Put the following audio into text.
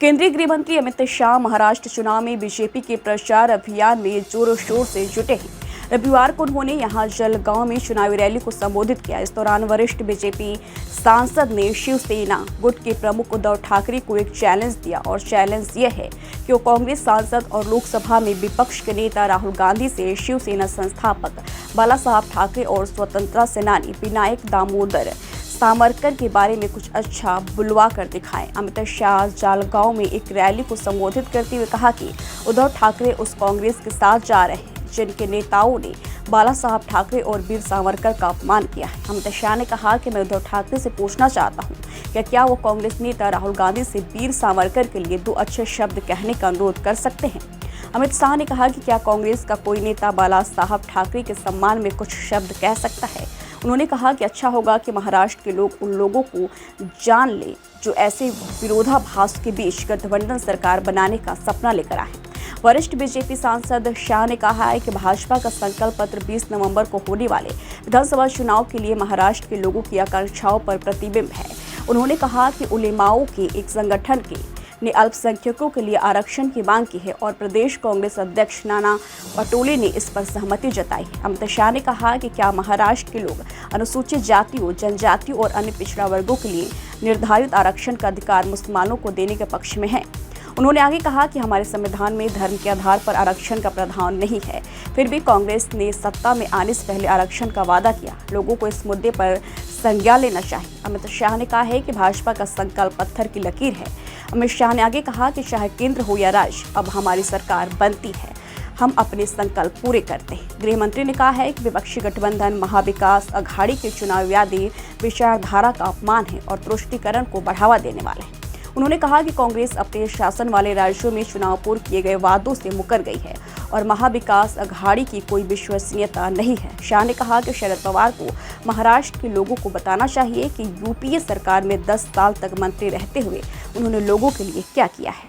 केंद्रीय गृह मंत्री अमित शाह महाराष्ट्र चुनाव में बीजेपी के प्रचार अभियान में जोरों शोर से जुटे हैं। रविवार को उन्होंने यहां जलगांव में चुनावी रैली को संबोधित किया। इस दौरान वरिष्ठ बीजेपी सांसद ने शिवसेना गुट के प्रमुख उद्धव ठाकरे को एक चैलेंज दिया और चैलेंज यह है कि वो कांग्रेस सांसद और लोकसभा में विपक्ष के नेता राहुल गांधी से शिवसेना संस्थापक बाला साहब ठाकरे और स्वतंत्रता सेनानी विनायक दामोदर सावरकर के बारे में कुछ अच्छा बुलवा कर दिखाएं। अमित शाह जलगांव में एक रैली को संबोधित करते हुए कहा कि उद्धव ठाकरे उस कांग्रेस के साथ जा रहे हैं जिनके नेताओं ने बाला साहब ठाकरे और वीर सावरकर का अपमान किया है। अमित शाह ने कहा कि मैं उद्धव ठाकरे से पूछना चाहता हूं कि क्या वो कांग्रेस नेता राहुल गांधी से वीर सावरकर के लिए 2 अच्छे शब्द कहने का अनुरोध कर सकते हैं। अमित शाह ने कहा कि क्या कांग्रेस का कोई नेता बाला साहब ठाकरे के सम्मान में कुछ शब्द कह सकता है। उन्होंने कहा कि अच्छा होगा कि महाराष्ट्र के लोग उन लोगों को जान लें जो ऐसे विरोधाभास के बीच गठबंधन सरकार बनाने का सपना लेकर आए। वरिष्ठ बीजेपी सांसद शाह ने कहा है कि भाजपा का संकल्प पत्र 20 नवंबर को होने वाले विधानसभा चुनाव के लिए महाराष्ट्र के लोगों की आकांक्षाओं पर प्रतिबिंब है। उन्होंने कहा कि उलेमाओं के एक संगठन ने अल्पसंख्यकों के लिए आरक्षण की मांग की है और प्रदेश कांग्रेस अध्यक्ष नाना पटोले ने इस पर सहमति जताई है। अमित शाह ने कहा कि क्या महाराष्ट्र के लोग अनुसूचित जातियों, जनजातियों और अन्य पिछड़ा वर्गों के लिए निर्धारित आरक्षण का अधिकार मुसलमानों को देने के पक्ष में है। उन्होंने आगे कहा कि हमारे संविधान में धर्म के आधार पर आरक्षण का प्रावधान नहीं है, फिर भी कांग्रेस ने सत्ता में आने से पहले आरक्षण का वादा किया। लोगों को इस मुद्दे पर संज्ञान लेना चाहिए। अमित शाह ने कहा है कि भाजपा का संकल्प पत्थर की लकीर है। अमित शाह ने आगे कहा कि चाहे केंद्र हो या राज्य, अब हमारी सरकार बनती है, हम अपने संकल्प पूरे करते हैं। गृह मंत्री ने कहा है कि विपक्षी गठबंधन महाविकास अघाड़ी के चुनाववादी विचारधारा का अपमान है और तुष्टीकरण को बढ़ावा देने वाले हैं। उन्होंने कहा कि कांग्रेस अपने शासन वाले राज्यों में चुनाव पूर्व किए गए वादों से मुकर गई है और महाविकास अघाड़ी की कोई विश्वसनीयता नहीं है। शाह ने कहा कि शरद पवार को महाराष्ट्र के लोगों को बताना चाहिए कि यूपीए सरकार में 10 साल तक मंत्री रहते हुए उन्होंने लोगों के लिए क्या किया है।